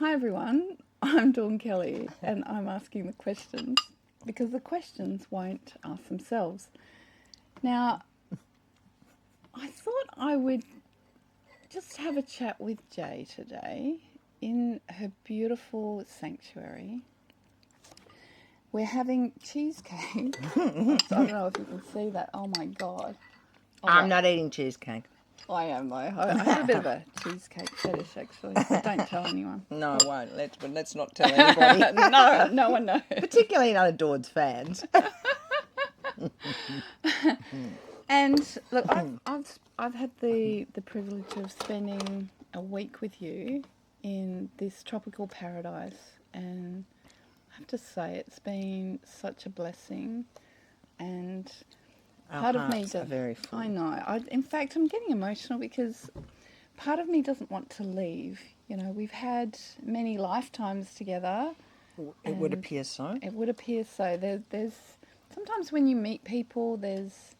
Hi everyone, I'm Dawn Kelly and I'm asking the questions because the questions won't ask themselves. Now, I thought I would just have a chat with Jay today in her beautiful sanctuary. We're having cheesecake. I don't know if you can see that. Oh my God. I'm not eating cheesecake. I am though. I have a bit of a cheesecake fetish actually, so don't tell anyone. No, I won't. Let's not tell anybody. No one knows. Particularly none of Dawn's fans. And look, I've had the privilege of spending a week with you in this tropical paradise, and I have to say it's been such a blessing. And part of me are very full. I know. In fact, I'm getting emotional because part of me doesn't want to leave. You know, we've had many lifetimes together. It would appear so. It would appear so. There's sometimes when you meet people, there's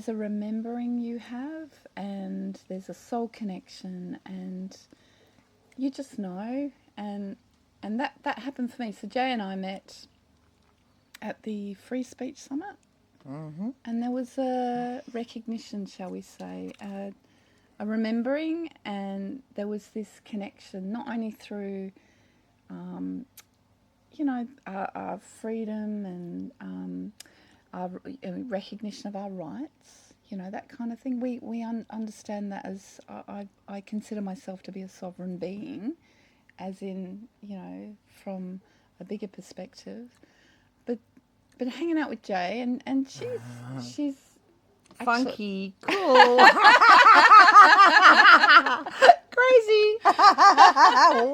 a remembering you have, and there's a soul connection, and you just know, and that happened for me. So Jay and I met at the Free Speech Summit, and there was a recognition, shall we say, a remembering, and there was this connection, not only through our freedom and our recognition of our rights, that kind of thing. We understand that as I consider myself to be a sovereign being, as in, from a bigger perspective. But hanging out with Jay, and she's funky, cool, crazy,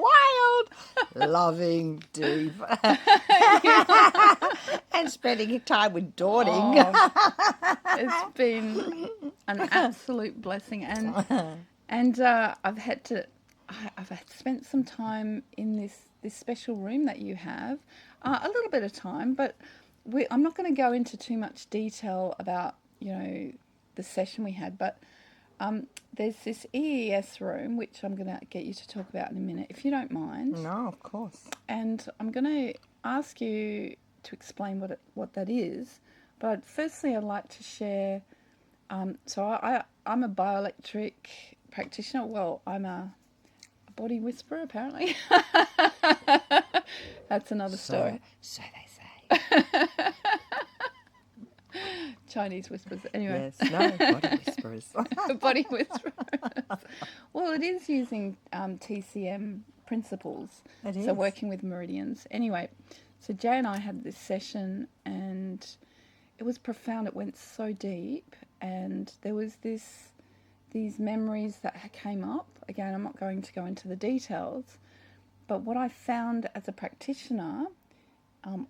wild, loving, deep, and spending time with Dawning. It's been an absolute blessing, and I've had to spent some time in this special room that you have, a little bit of time, but I'm not going to go into too much detail about the session we had, but there's this EES room which I'm going to get you to talk about in a minute, if you don't mind. No, of course. And I'm going to ask you to explain what that is, but firstly I'd like to share. So I'm a bioelectric practitioner. Well, I'm a body whisperer apparently. That's another story. So they say. Chinese whispers. Anyway. Yes, no, body whisperers. Body whisperers. Well, it is using TCM principles. It is. So working with meridians. Anyway, so Jay and I had this session, and it was profound. It went so deep, and there was these memories that came up. Again, I'm not going to go into the details, but what I found as a practitioner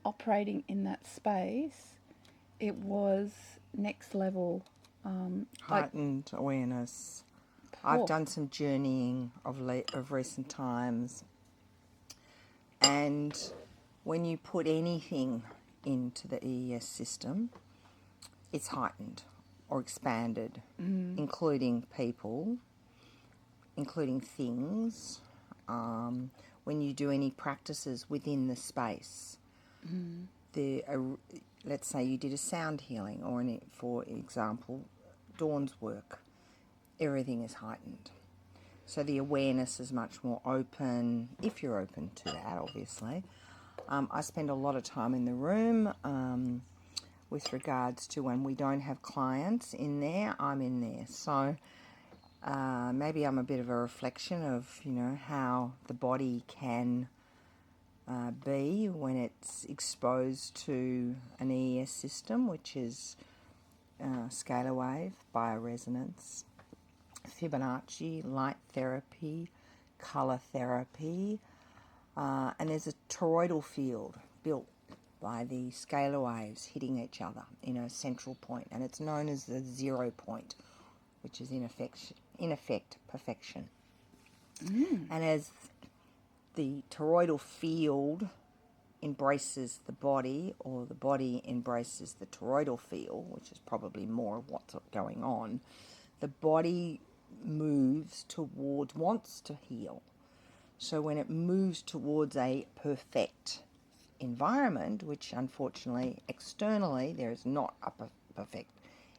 operating in that space, it was next level. Heightened awareness. I've done some journeying of recent times, and when you put anything into the EES system, it's heightened or expanded, including people, including things. When you do any practices within the space, let's say you did a sound healing, or for example, Dawn's work, everything is heightened. So the awareness is much more open, if you're open to that, obviously. I spend a lot of time in the room with regards to when we don't have clients in there, I'm in there. So maybe I'm a bit of a reflection of, how the body can be when it's exposed to an EES system, which is scalar wave, bioresonance, Fibonacci, light therapy, colour therapy, and there's a toroidal field built by the scalar waves hitting each other in a central point, and it's known as the 0 point, which is in effect perfection. And as the toroidal field embraces the body, or the body embraces the toroidal field, which is probably more of what's going on, the body wants to heal. So when it moves towards a perfect environment, which unfortunately externally there is not a perfect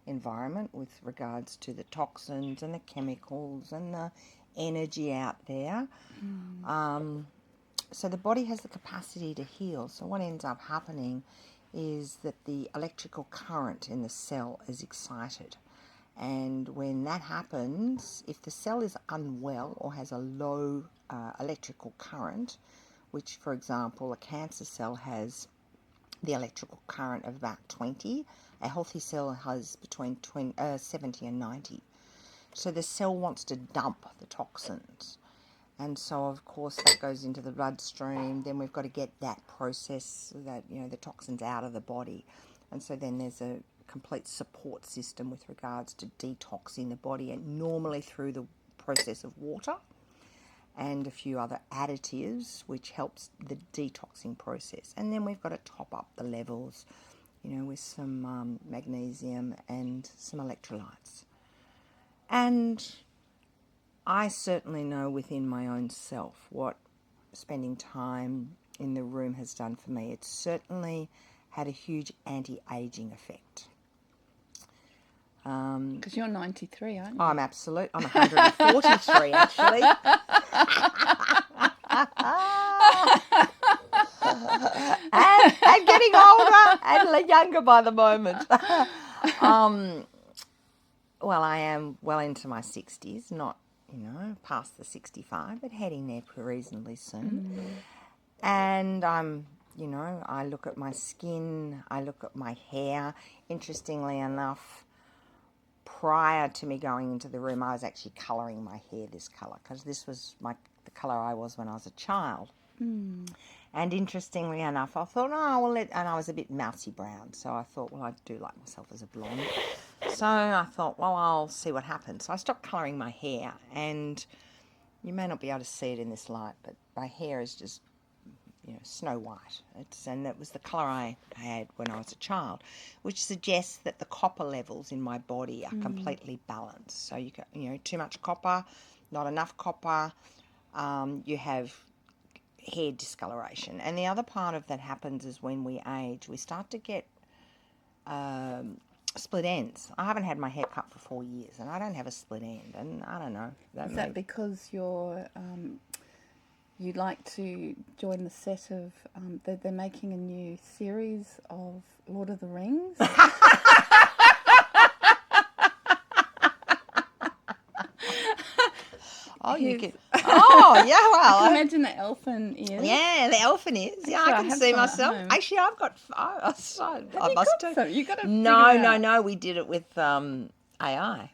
environment with regards to the toxins and the chemicals and the energy out there. So the body has the capacity to heal. So what ends up happening is that the electrical current in the cell is excited. And when that happens, if the cell is unwell or has a low electrical current, which, for example, a cancer cell has the electrical current of about 20, a healthy cell has between 70 and 90. So the cell wants to dump the toxins. And so, of course, that goes into the bloodstream. Then we've got to get that process, that, you know, the toxins out of the body. And so then there's a complete support system with regards to detoxing the body, and normally through the process of water and a few other additives, which helps the detoxing process. And then we've got to top up the levels, you know, with some magnesium and some electrolytes. And I certainly know within my own self what spending time in the room has done for me. It's certainly had a huge anti-aging effect. Because you're 93, aren't you? I'm 143 actually. and getting older and younger by the moment. Well, I am well into my 60s, not, you know, past the 65, but heading there reasonably soon. And I'm, you know, I look at my skin, I look at my hair. Interestingly enough, prior to me going into the room, I was actually colouring my hair this colour, because this was the colour I was when I was a child. And interestingly enough, I thought, and I was a bit mousy brown, so I thought, well, I do like myself as a blonde. So I thought, well, I'll see what happens. So I stopped colouring my hair, and you may not be able to see it in this light, but my hair is just, you know, snow white. And it was the colour I had when I was a child, which suggests that the copper levels in my body are completely balanced. So you got, you know, too much copper, not enough copper, you have hair discoloration. And the other part of that happens is when we age, we start to get split ends. I haven't had my hair cut for 4 years, and I don't have a split end, and I don't know. Is that because you're you'd like to join the set of they're making a new series of Lord of the Rings? Oh, you could. Oh, yeah. Well, I can imagine the elfin ears. Yeah, the elfin ears. Yeah, Actually, I can see myself. Home. Actually, I've got. I must do. Some? You got to. No. We did it with AI. Yeah.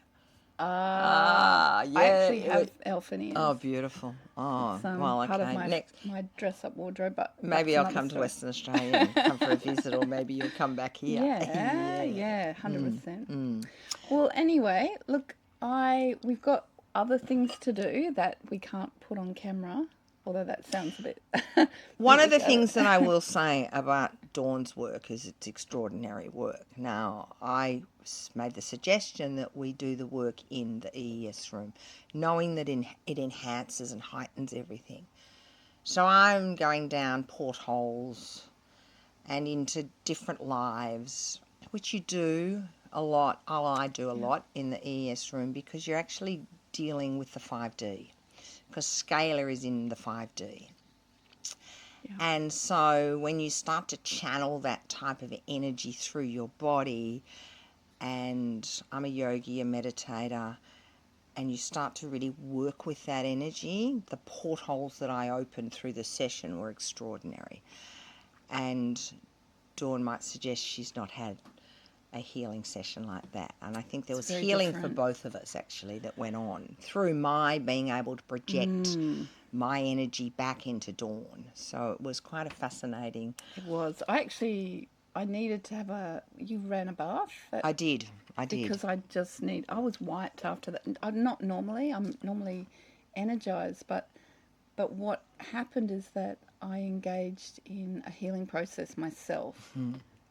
Yeah. I actually have elfin ears. Oh, beautiful. Oh, well, okay. Part of my dress-up wardrobe, but maybe I'll come to Western Australia and come for a visit, or maybe you'll come back here. Yeah, 100%. Well, anyway, look, we've got other things to do that we can't put on camera, although that sounds a bit... One of the things that I will say about Dawn's work is it's extraordinary work. Now, I made the suggestion that we do the work in the EES room, knowing that it enhances and heightens everything. So I'm going down portholes and into different lives, which you do a lot. I do a lot in the EES room, because you're actually dealing with the 5D, because scalar is in the 5D. Yeah. And so when you start to channel that type of energy through your body, and I'm a yogi, a meditator, and you start to really work with that energy, the portholes that I opened through the session were extraordinary. And Dawn might suggest she's not had a healing session like that. And I think there was healing for both of us, actually, that went on through my being able to project my energy back into Dawn. So it was quite a fascinating... It was. I needed to have you ran a bath? I did. Because I was wiped after that. I'm normally energized, but what happened is that I engaged in a healing process myself.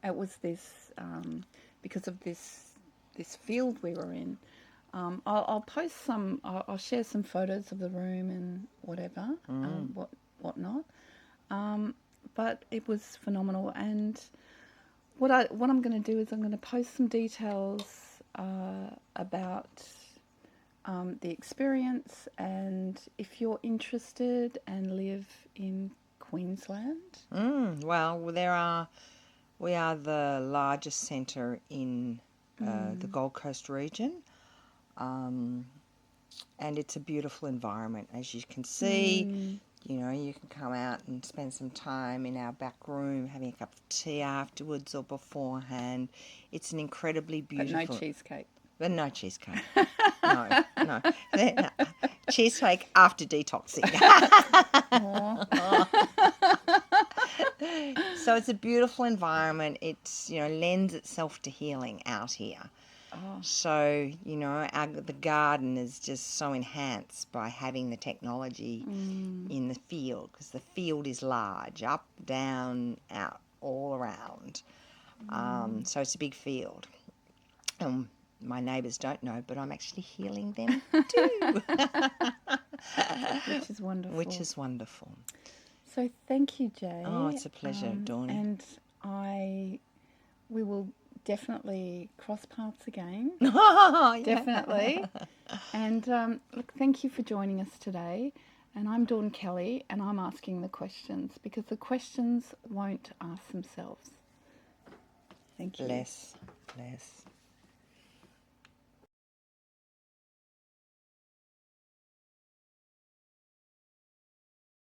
It was this, because of this field we were in, I'll post some. I'll share some photos of the room and whatever, whatnot. But it was phenomenal. And what I'm going to do is I'm going to post some details about the experience, and if you're interested and live in Queensland. Well, we are the largest centre in the Gold Coast region, and it's a beautiful environment. As you can see, you know, you can come out and spend some time in our back room having a cup of tea afterwards or beforehand. It's an incredibly beautiful... But no cheesecake. But no cheesecake. No. Cheesecake after detoxing. So it's a beautiful environment. It's, you know, lends itself to healing out here. So, you know, the garden is just so enhanced by having the technology in the field, because the field is large, up, down, out, all around. So it's a big field. My neighbours don't know, but I'm actually healing them too. Which is wonderful. Which is wonderful. So thank you, Jay. Oh, it's a pleasure, Dawn. And we will definitely cross paths again. Definitely. And look, thank you for joining us today. And I'm Dawn Kelly, and I'm asking the questions, because the questions won't ask themselves. Thank you. Bless.